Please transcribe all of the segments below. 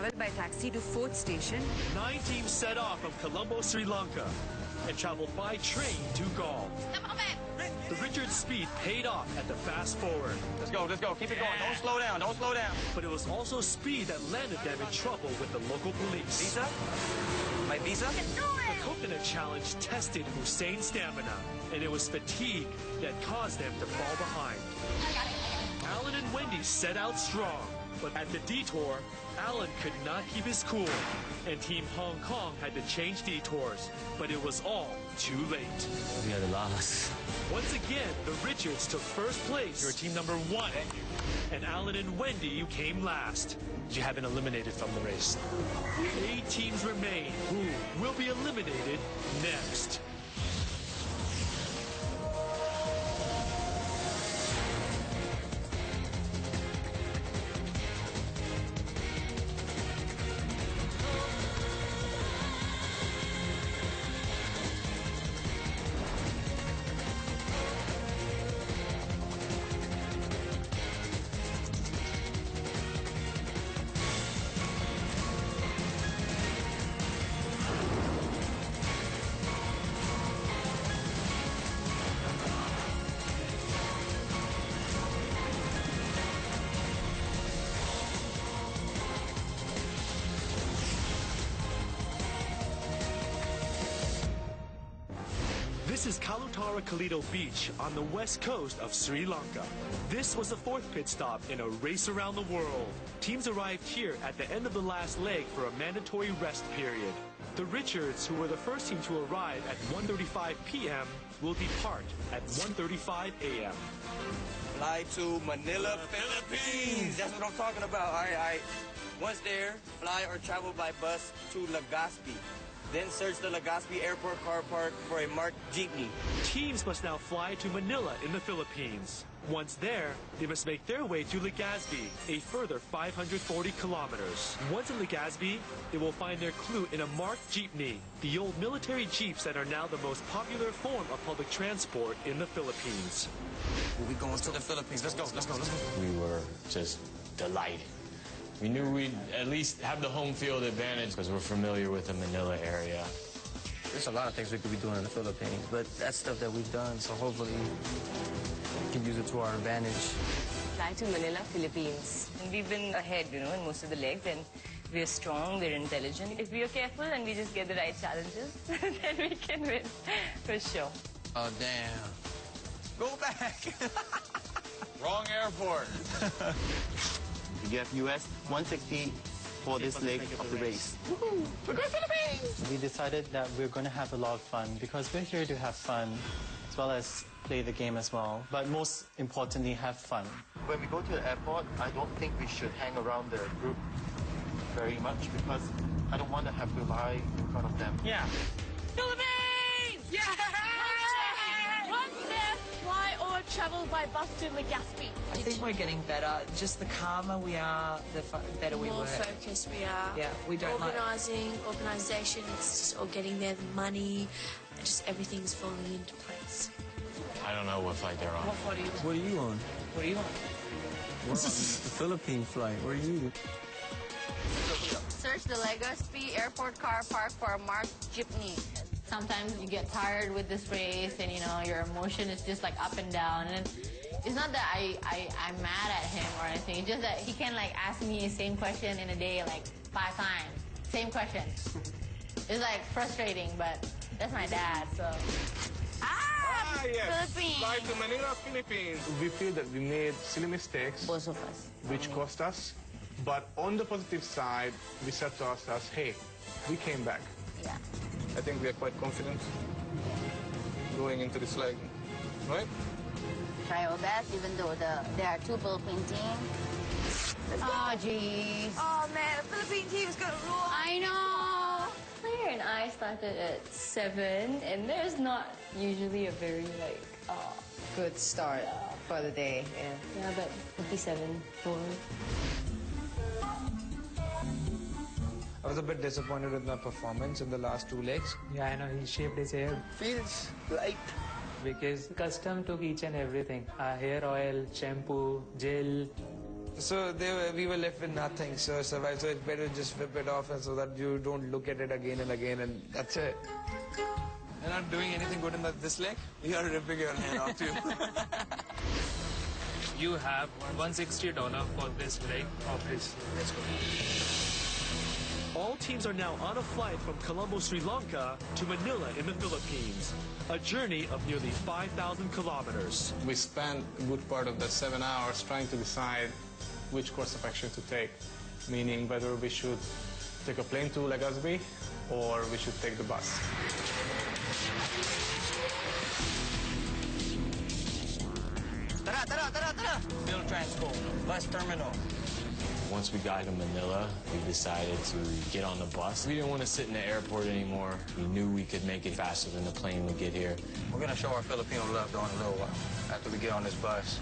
travel by taxi to 4th station. 9 teams set off from Colombo, Sri Lanka and traveled by train to Galle. The Richards speed paid off at the fast forward. Let's go. Keep it going. Don't slow down. But it was also speed that landed them in trouble with the local police. Visa? My visa? The coconut challenge tested Hussein's stamina, and it was fatigue that caused them to fall behind. Alan and Wendy set out strong, but at the detour, Alan could not keep his cool, and Team Hong Kong had to change detours, but it was all too late. We had a loss. Once again, the Richards took first place. You're team number 1. And Alan and Wendy came last. You have been eliminated from the race. 8 teams remain. Who will be eliminated next? This is Kalutara Kalito Beach on the west coast of Sri Lanka. This was the 4th pit stop in a race around the world. Teams arrived here at the end of the last leg for a mandatory rest period. The Richards, who were the first team to arrive at 1:35 p.m., will depart at 1:35 a.m. Fly to Manila, Philippines. That's what I'm talking about. All right. Once there, fly or travel by bus to Legazpi. Then search the Legazpi Airport car park for a marked jeepney. Teams must now fly to Manila in the Philippines. Once there, they must make their way to Legazpi, a further 540 kilometers. Once in Legazpi, they will find their clue in a marked jeepney, the old military jeeps that are now the most popular form of public transport in the Philippines. We're going to the Philippines. Let's go. We were just delighted. We knew we'd at least have the home field advantage because we're familiar with the Manila area. There's a lot of things we could be doing in the Philippines, but that's stuff that we've done, so hopefully we can use it to our advantage. Fly to Manila, Philippines. And we've been ahead, in most of the legs, and we're strong, we're intelligent. If we are careful and we just get the right challenges, then we can win, for sure. Oh, damn. Go back. Wrong airport. We have US 160 for this leg of the race. We're going Philippines! We decided that we're going to have a lot of fun because we're here to have fun as well as play the game as well. But most importantly, have fun. When we go to the airport, I don't think we should hang around the group very much because I don't want to have to lie in front of them. Yeah. Philippines! Yeah! Once there, fly or travel by bus to Legazpi. I think we're getting better. Just the calmer we are, the better we work. More focused we are. Yeah, we don't organisation, it's just all getting there, the money, just everything's falling into place. I don't know what flight they're on. What are you What are you on? What are you on? We're on the Philippine flight. Where are you? Search the Legazpi Airport car park for a marked jeepney. Sometimes you get tired with this race and, your emotion is just like up and down. And it's not that I'm mad at him or anything. It's just that he can ask me the same question in a day 5 times. Same question. It's frustrating, but that's my dad, so. Yes. Philippines. Fly to Manila, Philippines. We feel that we made silly mistakes. Both of us. Which cost us. But on the positive side, we said to ourselves, hey, we came back. Yeah. I think we are quite confident going into this leg, right? Try our best, even though there are 2 Philippine teams. Oh, jeez. Oh, man, the Philippine team's gonna rule. I know. Claire and I started at 7, and there's not usually a very, Good start for the day. Yeah, but 57 for. I was a bit disappointed with my performance in the last 2 legs. Yeah, I know, he shaved his hair. Feels light. Because custom took each and everything. Hair oil, shampoo, gel, So we were left with nothing, so survive. So it's better to just flip it off, and so that you don't look at it again and again, and that's it. You're not doing anything good in this leg? You are ripping your hand off too. You have $160 for this leg of this. Let's go. All teams are now on a flight from Colombo, Sri Lanka to Manila in the Philippines. A journey of nearly 5,000 kilometers. We spent a good part of the 7 hours trying to decide which course of action to take, meaning whether we should take a plane to Legazpi or we should take the bus. Tara! Bill Transco, bus terminal. Once we got to Manila, we decided to get on the bus. We didn't want to sit in the airport anymore. We knew we could make it faster than the plane would get here. We're gonna show our Filipino love in a little while after we get on this bus.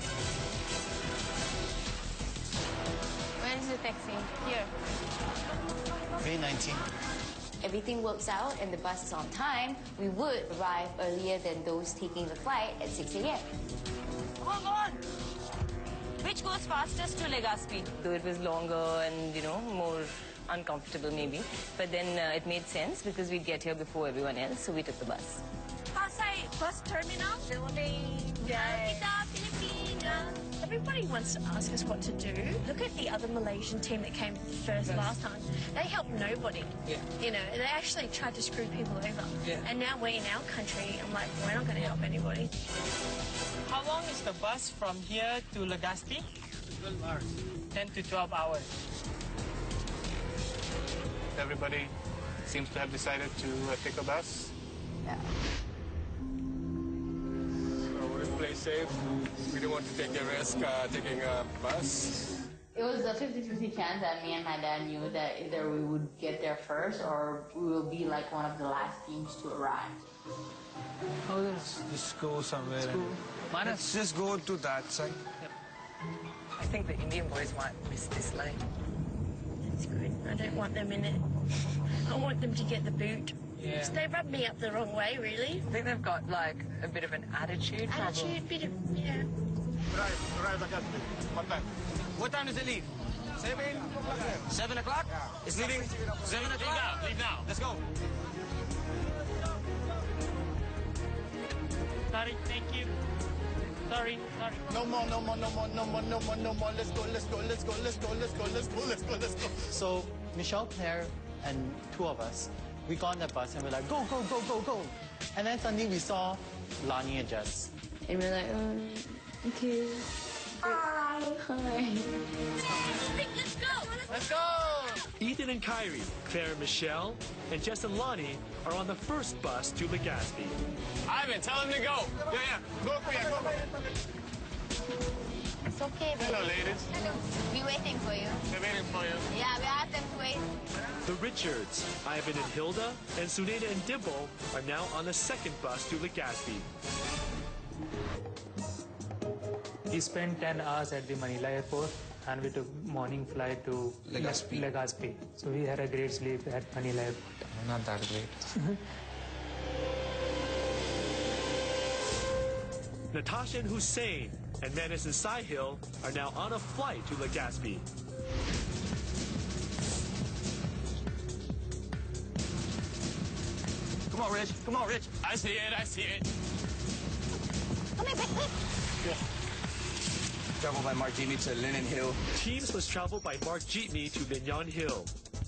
When is the taxi? Here. May 19. Everything works out and the bus is on time, we would arrive earlier than those taking the flight at 6 a.m. Hold on! Which goes fastest to Legazpi? Though it was longer and, more uncomfortable maybe. But then it made sense because we'd get here before everyone else, so we took the bus. Pasay Bus Terminal. Kita, Pilipinas. Everybody wants to ask us what to do. Look at the other Malaysian team that came first last time. They helped nobody. Yeah. They actually tried to screw people over. Yeah. And now we're in our country. I'm like, we're not going to help anybody. How long is the bus from here to Legazpi? 12 hours. 10 to 12 hours. Everybody seems to have decided to take a bus. Yeah. So we'll play safe. We don't want to take a risk taking a bus. It was a 50-50 chance that me and my dad knew that either we would get there first or we will be like one of the last teams to arrive. How is Just go somewhere. school? Let's just go to that side. I think the Indian boys might miss this lane. That's good. I don't want them in it. I want them to get the boot. Yeah. They rub me up the wrong way, really. I think they've got like a bit of an attitude problem. Attitude, bit of, yeah. Right, Legazpi. What time? What time does it leave? 7 o'clock? Yeah. It's leaving 7 o'clock? Leave now. Let's go. Sorry, thank you. Sorry. No more. Let's go. So Michelle, Claire, and two of us, we got on the bus and we're like, go. And then suddenly we saw Lani and Jess. And we're like, okay. Hi. Let's go! Ethan and Kyrie, Claire and Michelle, and Jess and Lonnie are on the first bus to Legazpi. Ivan, tell him to go. Yeah. Go, Priya, go. It's okay, baby. Hello, ladies. Hello. We're waiting for you. They're waiting for you. Yeah, we asked them to wait. The Richards, Ivan and Hilda, and Suneda and Dimple are now on the second bus to Legazpi. We spent 10 hours at the Manila airport and we took morning flight to Legazpi. So we had a great sleep at Manila airport. Not that great. Natasha and Hussein and Manis and Sahil are now on a flight to Legazpi. Come on, Rich. I see it. Come here, quick. Travel by Mark Jeepney to Lennon Hill. Teams must travel by Mark Jeepney to Linyan Hill,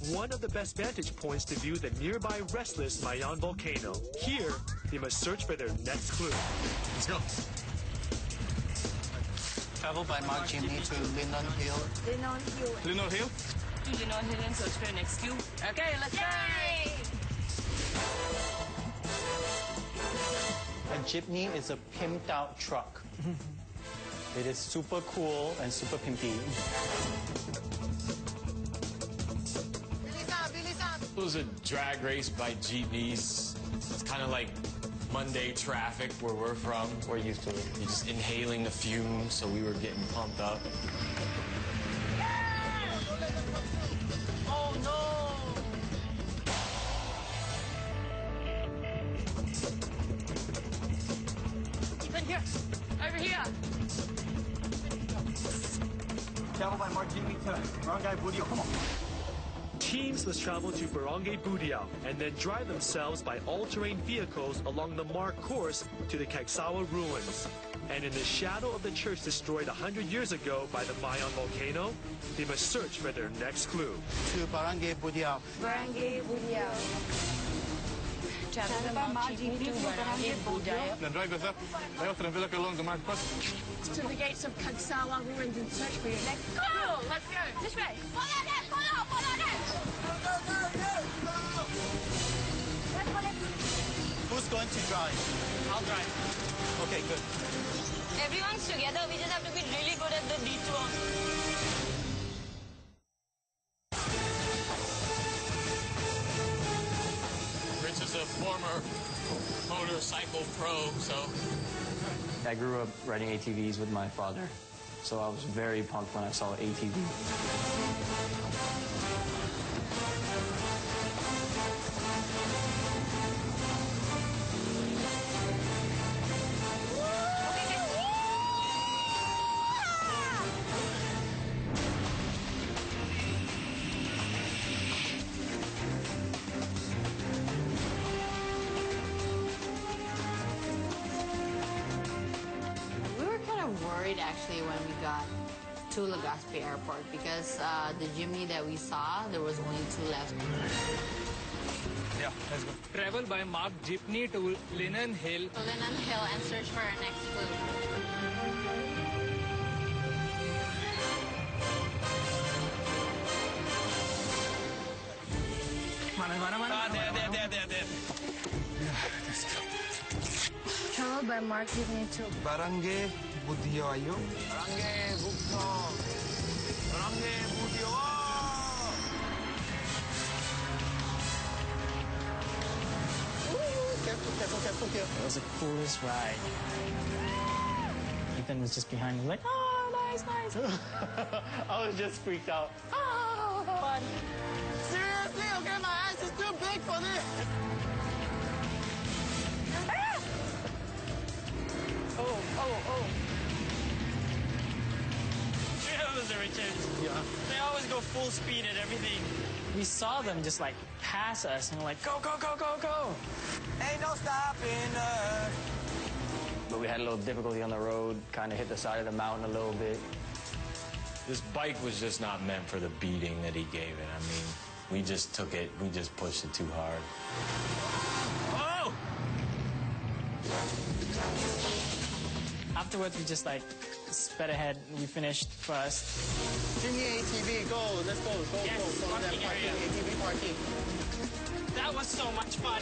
one of the best vantage points to view the nearby restless Mayon volcano. Here, they must search for their next clue. Let's go. Travel by Mark Jeepney to Linnon Hill. Lino Hill? To Linnon Hill and search for your next clue. Okay, let's go! A jeepney is a pimped out truck. It is super cool and super pimpy. It was a drag race by jeepneys. It's kind of like Monday traffic where we're from. We're used to it. You're just inhaling the fumes, so we were getting pumped up. Oh, no! Even here. Over here. travel by Mark Jimmy to Barangay Budio. Come on. Teams must travel to Barangay Budiao and then drive themselves by all-terrain vehicles along the marked course to the Cagsawa ruins. And in the shadow of the church destroyed 100 years ago by the Mayon volcano, they must search for their next clue. To Barangay Budiao. Barangay Budiao. Travel by Mark Jimmy to Barangay Budiao. Then drive us up. I often feel like along the marked course. To the gates of Cagsawa ruins and search for you. Let's go! Let's go! This way! Follow them! Follow them! Who's going to drive? I'll drive. Okay, good. Everyone's together. We just have to be really good at the detour. Rich is a former motorcycle pro, so... I grew up riding ATVs with my father, so I was very pumped when I saw an ATV. Worried actually when we got to Legazpi Airport because the Jimny that we saw, there was only 2 left. Yeah, let's go. Travel by Mark Jeepney to Linen Hill. To Linen Hill and search for our next clue. There. Travel by Mark Jimmy to Barangay Budio, ayo. Barangay Budio. Barangay Budio. Careful. It was the coolest ride. Ethan was just behind me like, oh, nice. I was just freaked out. Fun. Seriously? Okay, my ass is too big for this. Oh. Those are Richards. Yeah. They always go full speed at everything. We saw them just like pass us and we're like, go. Ain't no stopping us. But we had a little difficulty on the road, kind of hit the side of the mountain a little bit. This bike was just not meant for the beating that he gave it. I mean, we just pushed it too hard. Oh! Afterwards, we just like sped ahead. We finished first. Jimny ATV, go. Let's go. Yes, Go. Follow that parking parking. area. ATV parking. That was so much fun.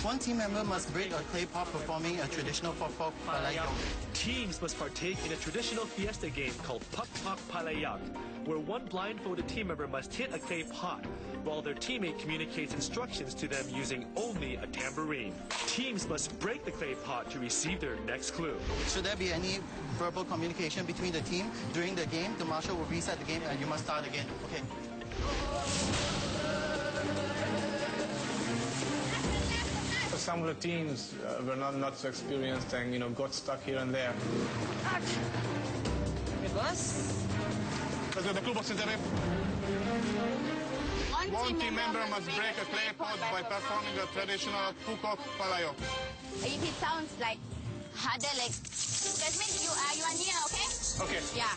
One team member must break a clay pot performing a traditional Pokpok Palayok. Teams must partake in a traditional fiesta game called Pukpok Palayak, where one blindfolded team member must hit a clay pot, while their teammate communicates instructions to them using only a tambourine. Teams must break the clay pot to receive their next clue. Should there be any verbal communication between the team during the game, the marshal will reset the game and you must start again. Okay. Some of the teams were not so experienced and, got stuck here and there. It was? Let's go, the club box is there. One team member must break a clay pot by performing a traditional Pukok Palayok. If it sounds like harder, like Jasmine, you are near, okay? Okay. Yeah.